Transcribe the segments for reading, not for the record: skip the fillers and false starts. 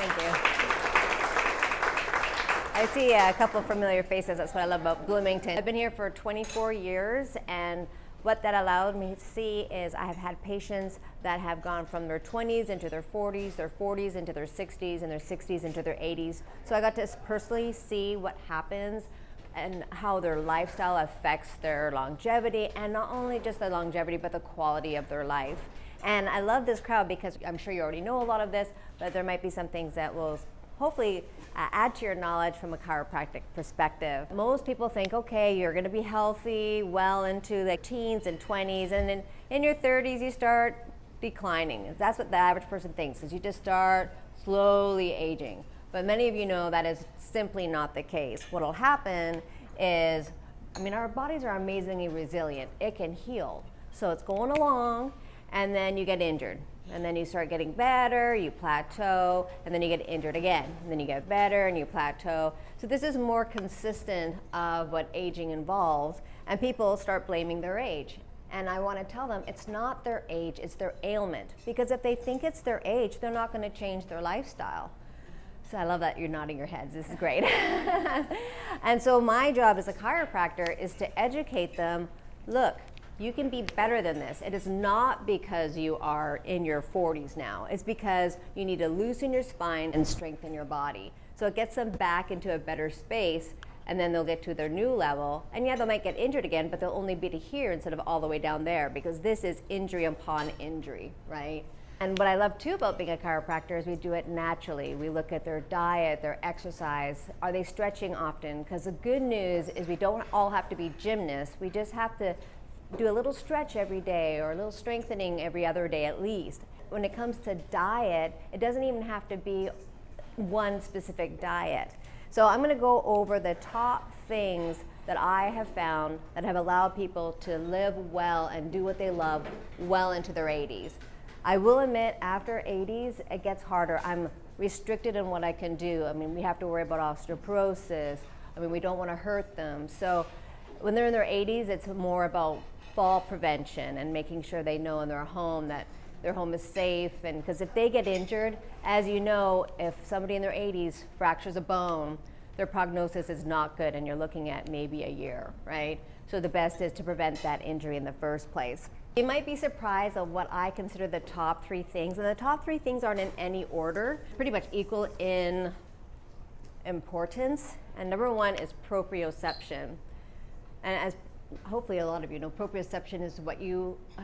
Thank you. I see a couple of familiar faces. That's what I love about Bloomington. I've been here for 24 years, and what that allowed me to see is I have had patients that have gone from their 20s into their 40s into their 60s, and their 60s into their 80s. So I got to personally see what happens and how their lifestyle affects their longevity, and not only just the longevity, but the quality of their life. And I love this crowd because I'm sure you already know a lot of this, but there might be some things that will hopefully add to your knowledge from a chiropractic perspective. Most people think, okay, you're gonna be healthy well into the teens and 20s, and then in your 30s you start declining. That's what the average person thinks, is you just start slowly aging. But many of you know that is simply not the case. What'll happen is, our bodies are amazingly resilient. It can heal. So it's going along, and then you get injured. And then you start getting better, you plateau, and then you get injured again. And then you get better and you plateau. So this is more consistent of what aging involves, and people start blaming their age. And I want to tell them it's not their age, it's their ailment. Because if they think it's their age, they're not going to change their lifestyle. So I love that you're nodding your heads, this is great. And so my job as a chiropractor is to educate them, look, you can be better than this. It is not because you are in your 40s now. It's because you need to loosen your spine and strengthen your body. So it gets them back into a better space, and then they'll get to their new level. And yeah, they might get injured again, but they'll only be to here instead of all the way down there, because this is injury upon injury, right? And what I love too about being a chiropractor is we do it naturally. We look at their diet, their exercise. Are they stretching often? Because the good news is we don't all have to be gymnasts. We just have to do a little stretch every day, or a little strengthening every other day at least. When it comes to diet, it doesn't even have to be one specific diet. So I'm gonna go over the top things that I have found that have allowed people to live well and do what they love well into their 80s. I will admit, after 80s, it gets harder. I'm restricted in what I can do. We have to worry about osteoporosis. We don't wanna hurt them. So when they're in their 80s, it's more about fall prevention and making sure they know in their home that their home is safe. And because if they get injured, as you know, if somebody in their 80s fractures a bone, their prognosis is not good, and you're looking at maybe a year, right? So the best is to prevent that injury in the first place. You might be surprised at what I consider the top 3 things, and the top 3 things aren't in any order, pretty much equal in importance. And number 1 is proprioception. And as hopefully a lot of you know, proprioception is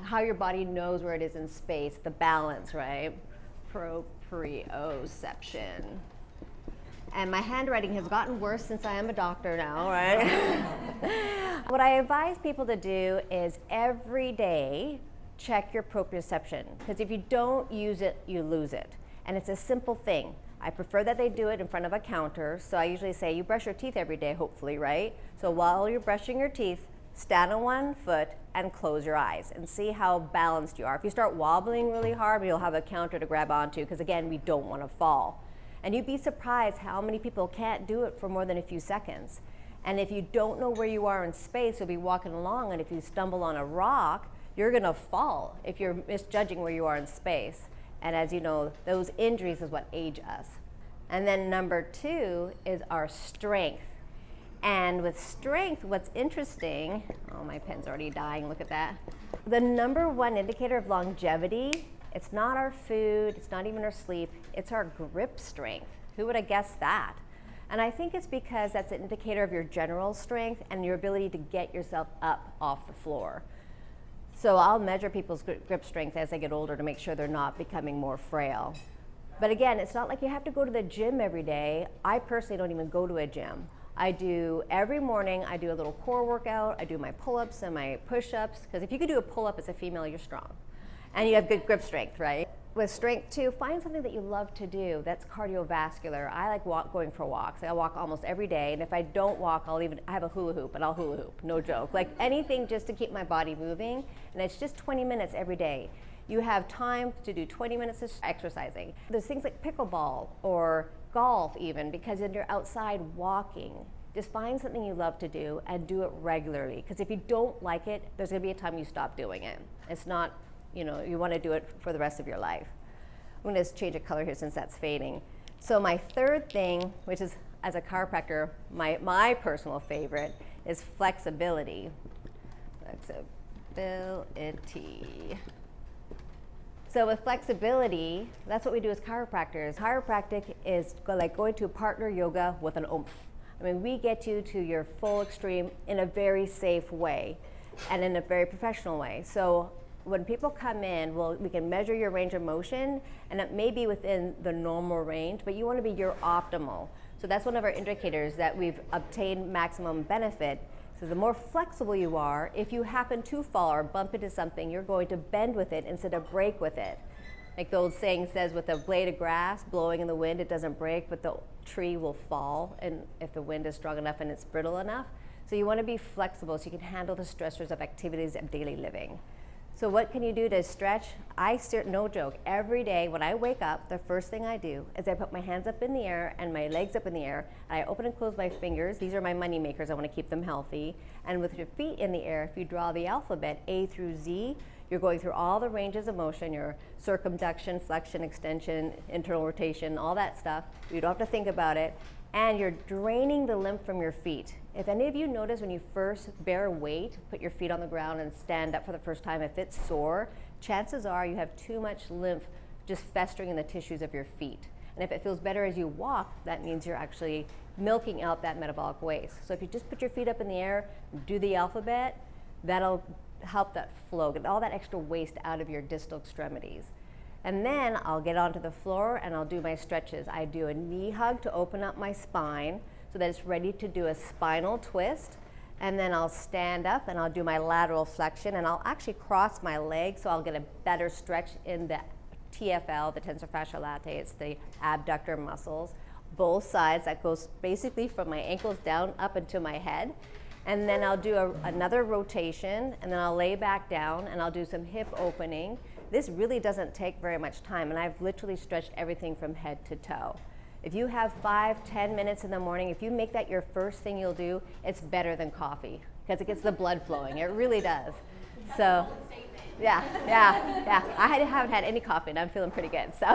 how your body knows where it is in space, the balance, right? Proprioception. And my handwriting has gotten worse since I am a doctor now, right? What I advise people to do is every day check your proprioception, because if you don't use it, you lose it. And it's a simple thing. I prefer that they do it in front of a counter. So I usually say, you brush your teeth every day, hopefully, right? So while you're brushing your teeth, stand on one foot and close your eyes and see how balanced you are. If you start wobbling really hard, you'll have a counter to grab onto, because again, we don't want to fall. And you'd be surprised how many people can't do it for more than a few seconds. And if you don't know where you are in space, you'll be walking along, and if you stumble on a rock, you're gonna fall if you're misjudging where you are in space. And as you know, those injuries is what age us. And then number 2 is our strength. And with strength, what's interesting, oh, my pen's already dying, look at that. The number 1 indicator of longevity, it's not our food, it's not even our sleep, it's our grip strength. Who would have guessed that? And I think it's because that's an indicator of your general strength and your ability to get yourself up off the floor. So I'll measure people's grip strength as they get older to make sure they're not becoming more frail. But again, it's not like you have to go to the gym every day. I personally don't even go to a gym. Every morning, I do a little core workout. I do my pull-ups and my push-ups, because if you could do a pull-up as a female, you're strong. And you have good grip strength, right? With strength too, find something that you love to do that's cardiovascular. I like going for walks. I walk almost every day, and if I don't walk, I have a hula hoop, and I'll hula hoop, no joke. Like anything just to keep my body moving, and it's just 20 minutes every day. You have time to do 20 minutes of exercising. There's things like pickleball or golf even, because when you're outside walking, just find something you love to do and do it regularly. Because if you don't like it, there's gonna be a time you stop doing it. It's not, you wanna do it for the rest of your life. I'm gonna change a color here since that's fading. So my third thing, which is as a chiropractor, my personal favorite, is flexibility. Flexibility. So with flexibility, that's what we do as chiropractors. Chiropractic is like going to partner yoga with an oomph. I mean, we get you to your full extreme in a very safe way and in a very professional way. So when people come in, we can measure your range of motion, and it may be within the normal range, but you want to be your optimal. So that's one of our indicators that we've obtained maximum benefit. So the more flexible you are, if you happen to fall or bump into something, you're going to bend with it instead of break with it. Like the old saying says, with a blade of grass blowing in the wind, it doesn't break, but the tree will fall, and if the wind is strong enough and it's brittle enough. So you want to be flexible so you can handle the stressors of activities of daily living. So what can you do to stretch? No joke, every day when I wake up, the first thing I do is I put my hands up in the air and my legs up in the air. I open and close my fingers. These are my money makers. I want to keep them healthy. And with your feet in the air, if you draw the alphabet A through Z, you're going through all the ranges of motion, your circumduction, flexion, extension, internal rotation, all that stuff. You don't have to think about it. And you're draining the lymph from your feet. If any of you notice when you first bear weight, put your feet on the ground and stand up for the first time, if it's sore, chances are you have too much lymph just festering in the tissues of your feet. And if it feels better as you walk, that means you're actually milking out that metabolic waste. So if you just put your feet up in the air, do the alphabet, that'll help that flow, get all that extra waste out of your distal extremities. And then I'll get onto the floor and I'll do my stretches. I do a knee hug to open up my spine so that it's ready to do a spinal twist. And then I'll stand up and I'll do my lateral flexion, and I'll actually cross my legs so I'll get a better stretch in the TFL, the tensor fasciae latae. It's the abductor muscles, both sides. That goes basically from my ankles down up into my head. And then I'll do another rotation, and then I'll lay back down and I'll do some hip opening. This really doesn't take very much time, and I've literally stretched everything from head to toe. If you have 5-10 minutes in the morning, if you make that your first thing you'll do, it's better than coffee because it gets the blood flowing. It really does. So, yeah. I haven't had any coffee, and I'm feeling pretty good. So,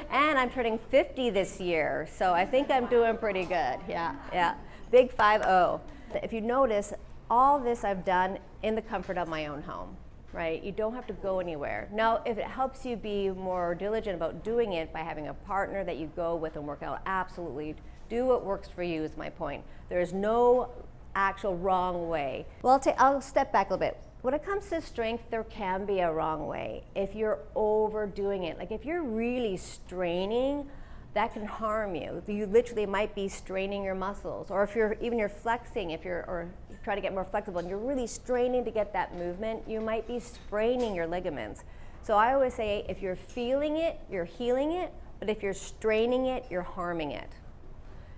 and I'm turning 50 this year, so I think I'm doing pretty good. Yeah. Big 5-0. If you notice, all this I've done in the comfort of my own home. Right? You don't have to go anywhere. Now, if it helps you be more diligent about doing it by having a partner that you go with and work out, absolutely. Do what works for you is my point. There's no actual wrong way. Well, I'll step back a little bit. When it comes to strength, there can be a wrong way. If you're overdoing it, like if you're really straining, that can harm you. You literally might be straining your muscles, or if you're flexing, or try to get more flexible and you're really straining to get that movement, you might be spraining your ligaments. So I always say, if you're feeling it, you're healing it, but if you're straining it, you're harming it.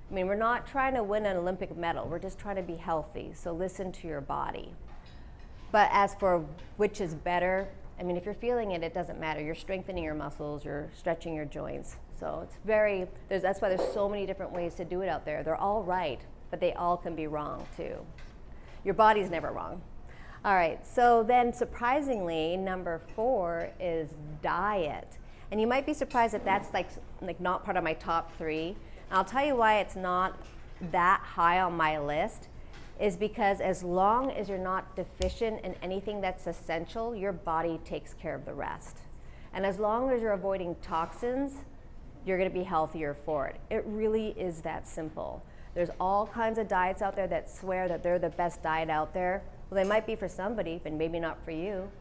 I mean, we're not trying to win an Olympic medal, we're just trying to be healthy, so listen to your body. But as for which is better, I mean, if you're feeling it, it doesn't matter. You're strengthening your muscles, you're stretching your joints. So that's why there's so many different ways to do it out there. They're all right, but they all can be wrong too. Your body's never wrong. All right, so then surprisingly, number 4 is diet. And you might be surprised that that's like not part of my top 3. And I'll tell you why it's not that high on my list is because as long as you're not deficient in anything that's essential, your body takes care of the rest. And as long as you're avoiding toxins, you're gonna be healthier for it. It really is that simple. There's all kinds of diets out there that swear that they're the best diet out there. Well, they might be for somebody, but maybe not for you.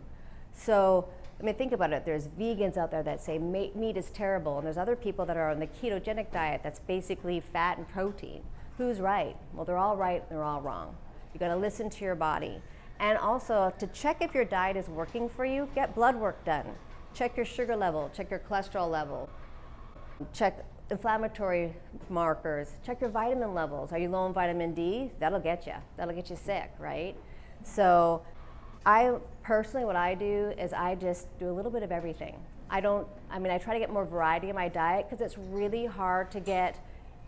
So, I mean, think about it. There's vegans out there that say meat is terrible, and there's other people that are on the ketogenic diet that's basically fat and protein. Who's right? Well, they're all right and they're all wrong. You gotta listen to your body. And also, to check if your diet is working for you, get blood work done. Check your sugar level, check your cholesterol level, check inflammatory markers, check your vitamin levels. Are you low in vitamin D? That'll get you sick, right? So what I do is I just do a little bit of everything. I try to get more variety in my diet because it's really hard to get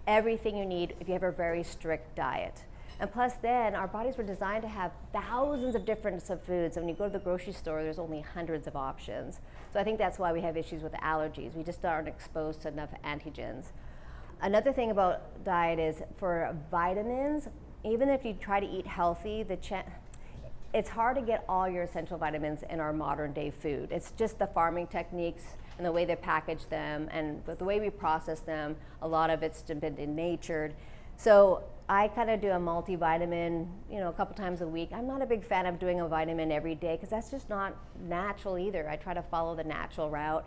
everything you need if you have a very strict diet. And plus then, our bodies were designed to have thousands of different foods. And when you go to the grocery store, there's only hundreds of options. So I think that's why we have issues with allergies. We just aren't exposed to enough antigens. Another thing about diet is for vitamins, even if you try to eat healthy, it's hard to get all your essential vitamins in our modern day food. It's just the farming techniques and the way they package them and the way we process them. A lot of it's been denatured. So I kind of do a multivitamin, a couple times a week. I'm not a big fan of doing a vitamin every day because that's just not natural either. I try to follow the natural route.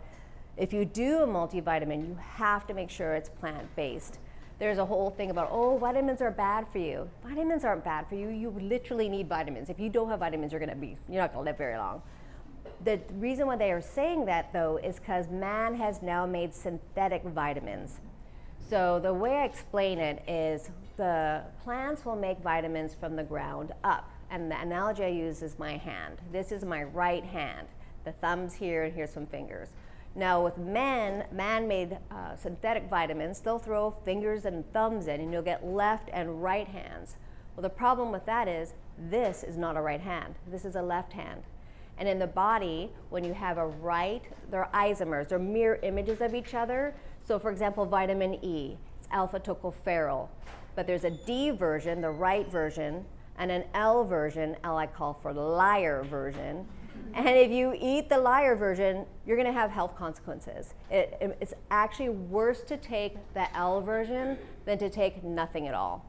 If you do a multivitamin, you have to make sure it's plant-based. There's a whole thing about, oh, vitamins are bad for you. Vitamins aren't bad for you. You literally need vitamins. If you don't have vitamins, you're not gonna live very long. The reason why they are saying that, though, is because man has now made synthetic vitamins. So the way I explain it is the plants will make vitamins from the ground up. And the analogy I use is my hand. This is my right hand. The thumb's here and here's some fingers. Now with man-made synthetic vitamins, they'll throw fingers and thumbs in and you'll get left and right hands. Well, the problem with that is this is not a right hand. This is a left hand. And in the body, when you have a right, they're isomers, they're mirror images of each other. So for example, vitamin E, it's alpha tocopherol. But there's a D version, the right version, and an L version, L I call for liar version. And if you eat the liar version, you're gonna have health consequences. It's actually worse to take the L version than to take nothing at all.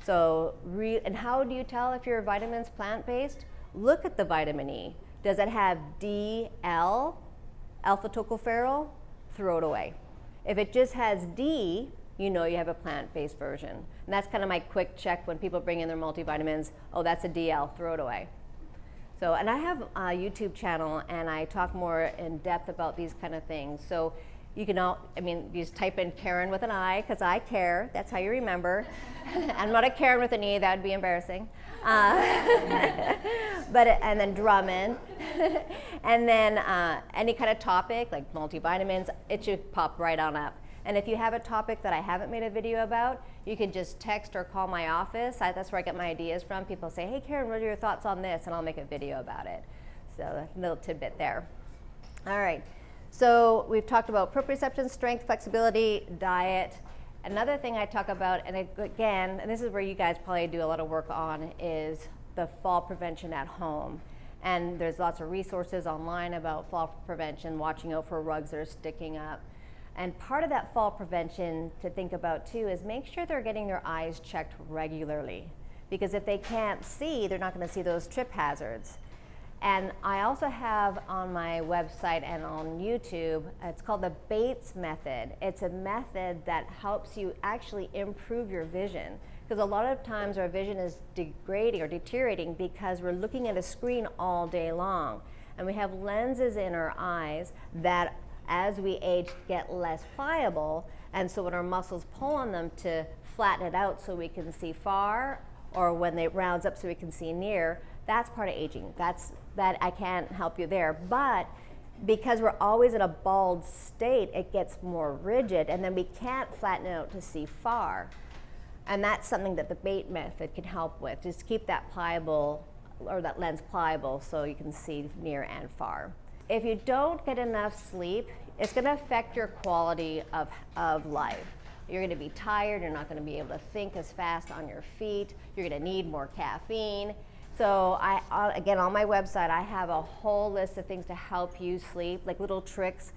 So, and how do you tell if your vitamin's plant-based? Look at the vitamin E. Does it have D, L, alpha tocopherol? Throw it away. If it just has D, you know you have a plant-based version. And that's kind of my quick check when people bring in their multivitamins. Oh, that's a DL, throw it away. So, and I have a YouTube channel and I talk more in depth about these kind of things. So you can you just type in Karin with an I, because I care, that's how you remember. I'm not a Karin with an E, that would be embarrassing. And then Drummond. And then any kind of topic, like multivitamins, it should pop right on up. And if you have a topic that I haven't made a video about, you can just text or call my office. That's where I get my ideas from. People say, hey Karin, what are your thoughts on this? And I'll make a video about it. So a little tidbit there. All right, so we've talked about proprioception, strength, flexibility, diet. Another thing I talk about, and again, and this is where you guys probably do a lot of work on, is the fall prevention at home. And there's lots of resources online about fall prevention, watching out for rugs that are sticking up. And part of that fall prevention to think about too is make sure they're getting their eyes checked regularly. Because if they can't see, they're not gonna see those trip hazards. And I also have on my website and on YouTube, it's called the Bates method. It's a method that helps you actually improve your vision. Because a lot of times our vision is degrading or deteriorating because we're looking at a screen all day long. And we have lenses in our eyes that as we age get less pliable, and so when our muscles pull on them to flatten it out so we can see far, or when it rounds up so we can see near, that's part of aging. That I can't help you there. But because we're always in a bald state, it gets more rigid, and then we can't flatten it out to see far. And that's something that the Bates method can help with, just keep that pliable, or that lens pliable, so you can see near and far. If you don't get enough sleep, it's gonna affect your quality of life. You're gonna be tired, you're not gonna be able to think as fast on your feet, you're gonna need more caffeine. So again, on my website, I have a whole list of things to help you sleep, like little tricks.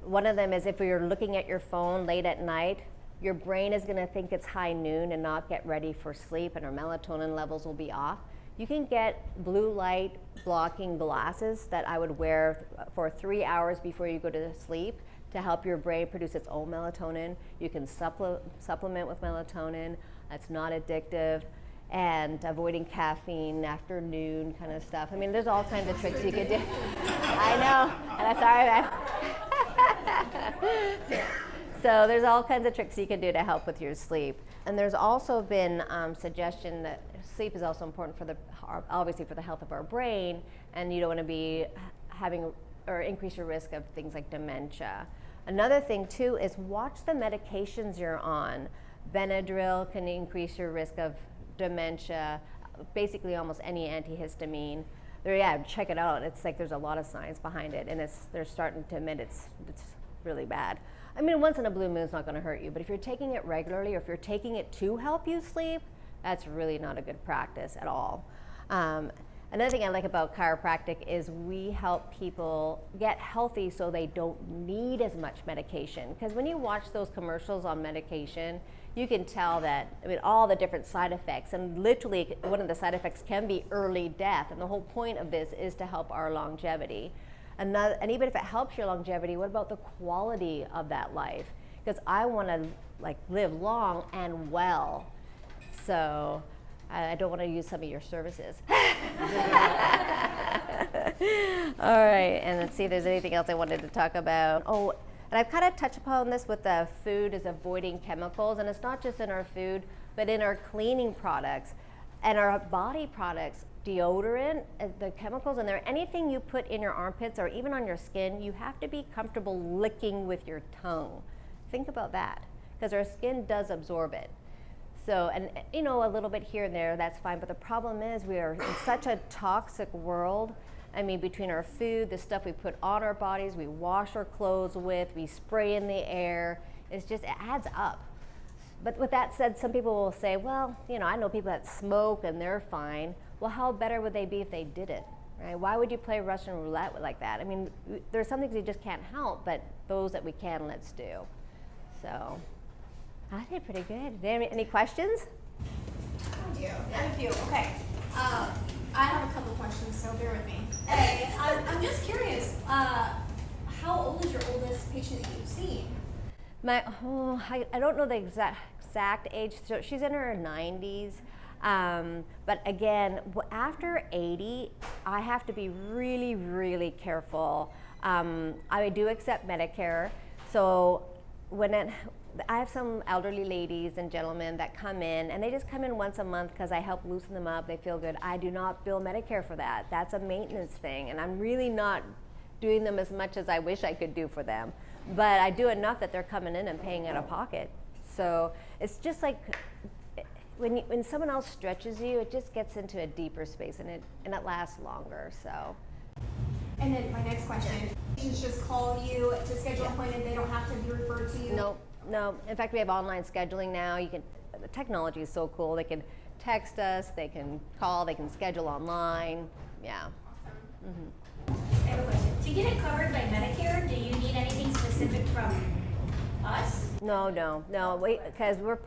One of them is if you're looking at your phone late at night, your brain is gonna think it's high noon and not get ready for sleep, and our melatonin levels will be off. You can get blue light blocking glasses that I would wear for 3 hours before you go to sleep to help your brain produce its own melatonin. You can supplement with melatonin. It's not addictive. And avoiding caffeine after noon kind of stuff. I mean, there's all kinds of tricks you could do. I know, and that's all right. So there's all kinds of tricks you can do to help with your sleep. And there's also been suggestion that sleep is also important for obviously for the health of our brain, and you don't want to be having or increase your risk of things like dementia. Another thing too is watch the medications you're on. Benadryl can increase your risk of dementia, basically almost any antihistamine. Yeah, check it out. It's like there's a lot of science behind it, and they're starting to admit it's really bad. I mean, once in a blue moon is not going to hurt you, but if you're taking it regularly, or if you're taking it to help you sleep, that's really not a good practice at all. Another thing I like about chiropractic is we help people get healthy so they don't need as much medication. Because when you watch those commercials on medication, you can tell that, I mean, all the different side effects, and literally one of the side effects can be early death, and the whole point of this is to help our longevity. And even if it helps your longevity, what about the quality of that life? Because I want to like live long and well, so I don't want to use some of your services. All right, and let's see if there's anything else I wanted to talk about. Oh, and I've kind of touched upon this with the food, is avoiding chemicals, and it's not just in our food, but in our cleaning products and our body products, deodorant, the chemicals in there, anything you put in your armpits or even on your skin, you have to be comfortable licking with your tongue. Think about that, because our skin does absorb it. So, and you know, a little bit here and there, that's fine, but the problem is we are in such a toxic world. I mean, between our food, the stuff we put on our bodies, we wash our clothes with, we spray in the air, it adds up. But with that said, some people will say, well, you know, I know people that smoke and they're fine. Well, how better would they be if they did it, right? Why would you play Russian roulette like that? I mean, there's some things you just can't help, but those that we can, let's do. So, I did pretty good. Any questions? I do. I do. Okay. I have a couple questions, so bear with me. Hey, I'm just curious. How old is your oldest patient that you've seen? I don't know the exact age. So she's in her 90s. But again, after 80, I have to be really, really careful. I do accept Medicare. So I have some elderly ladies and gentlemen that come in, and they just come in once a month because I help loosen them up. They feel good. I do not bill Medicare for that. That's a maintenance thing, and I'm really not doing them as much as I wish I could do for them. But I do enough that they're coming in and paying out of pocket. So it's just like when someone else stretches you, it just gets into a deeper space, and it lasts longer. So. And then my next question: patients just call you to schedule an appointment. They don't have to be referred to you. No. In fact, we have online scheduling now. The technology is so cool. They can text us, they can call, they can schedule online. Yeah. Awesome. Mm-hmm. I have a question. To get it covered by Medicare, do you need anything specific from us? No. Because we're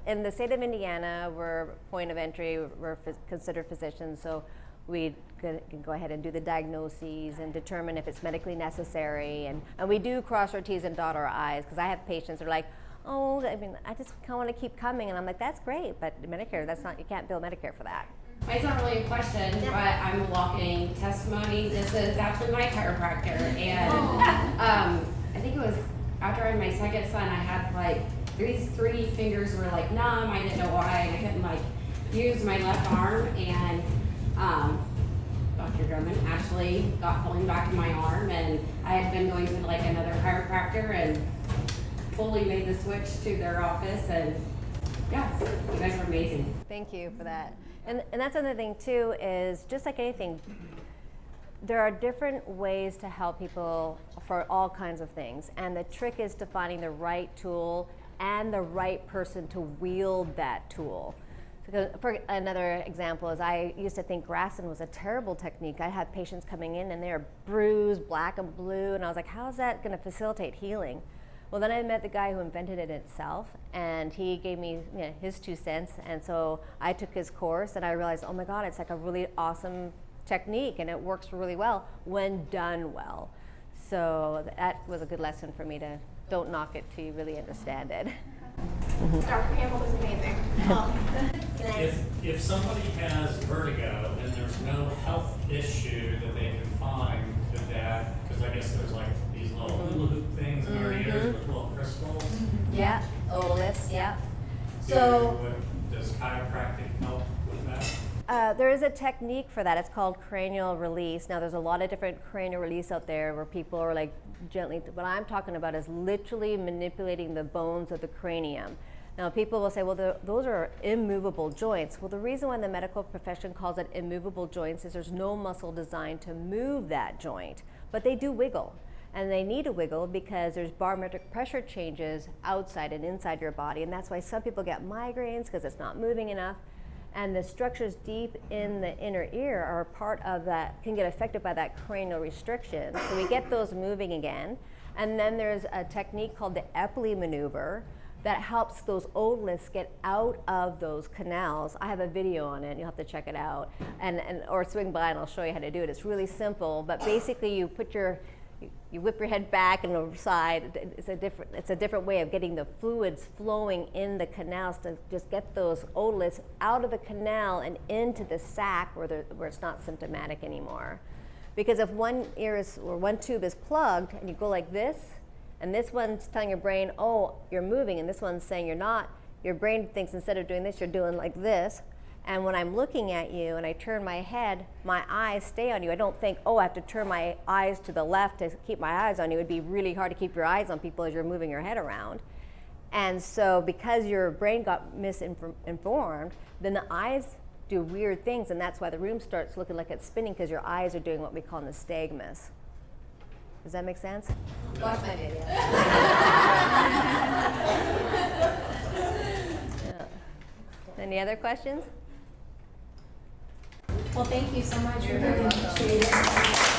in the state of Indiana, we're point of entry. We're considered physicians, so we can go ahead and do the diagnoses and determine if it's medically necessary. And we do cross our T's and dot our I's, because I have patients that are like, oh, I mean, I just kind of want to keep coming. And I'm like, that's great, but Medicare, you can't bill Medicare for that. It's not really a question, but I'm a walking testimony. This is actually my chiropractor. And I think it was after I had my second son, I had like these 3 fingers were like numb. I didn't know why, and I couldn't like use my left arm. And Dr. Drummond actually got pulling back in my arm, and I had been going to like another chiropractor and fully made the switch to their office, and yeah, you guys are amazing. Thank you for that. And that's another thing too, is just like anything, there are different ways to help people for all kinds of things, and the trick is to finding the right tool and the right person to wield that tool. For another example is I used to think Graston was a terrible technique. I had patients coming in and they were bruised, black and blue, and I was like, how is that going to facilitate healing? Well, then I met the guy who invented it itself, and he gave me his 2 cents, and so I took his course, and I realized, oh my God, it's like a really awesome technique, and it works really well when done well. So that was a good lesson for me to don't knock it till you really understand it. Dr. Campbell is amazing. If somebody has vertigo and there's no health issue that they can find with that, because I guess there's like these little hula hoop things in our ears with little crystals. Yeah, otis, yeah. So does chiropractic help with that? There is a technique for that. It's called cranial release. Now, there's a lot of different cranial release out there where people are like gently, what I'm talking about is literally manipulating the bones of the cranium. Now people will say, well, those are immovable joints. Well, the reason why the medical profession calls it immovable joints is there's no muscle designed to move that joint, but they do wiggle. And they need to wiggle because there's barometric pressure changes outside and inside your body, and that's why some people get migraines because it's not moving enough. And the structures deep in the inner ear are part of that, can get affected by that cranial restriction. So we get those moving again. And then there's a technique called the Epley maneuver that helps those otoliths get out of those canals. I have a video on it, you'll have to check it out. Or swing by and I'll show you how to do it. It's really simple, but basically you put you whip your head back and over the side. It's a different way of getting the fluids flowing in the canals to just get those otoliths out of the canal and into the sac where it's not symptomatic anymore. Because if one ear is, or one tube is plugged and you go like this, and this one's telling your brain, oh, you're moving, and this one's saying you're not, your brain thinks instead of doing this, you're doing like this. And when I'm looking at you and I turn my head, my eyes stay on you. I don't think, oh, I have to turn my eyes to the left to keep my eyes on you. It would be really hard to keep your eyes on people as you're moving your head around. And so because your brain got misinformed, then the eyes do weird things, and that's why the room starts looking like it's spinning, because your eyes are doing what we call nystagmus. Does that make sense? Watch my video. Yeah. Any other questions? Well, thank you so much. We really appreciate it.